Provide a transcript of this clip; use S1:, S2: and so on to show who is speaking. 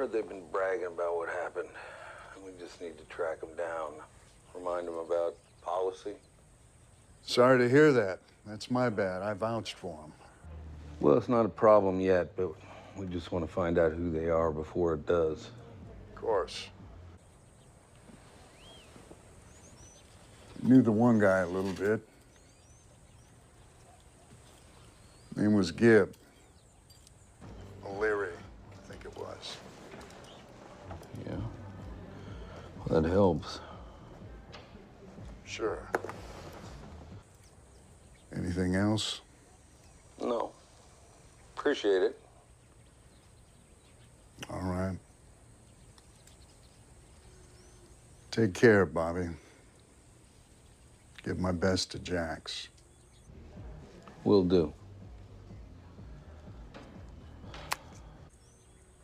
S1: heard they've been bragging about what happened. We just need to track them down. Remind them about policy.
S2: Sorry to hear that. That's my bad. I vouched for him.
S1: Well, it's not a problem yet, but we just want to find out who they are before it does.
S2: Of course. Knew the one guy a little bit. Name was Gibb. O'Leary, I think it was.
S1: Yeah. Well, that helps.
S2: Sure. Anything else?
S1: No. Appreciate it.
S2: All right. Take care, Bobby. Give my best to Jax.
S1: Will do.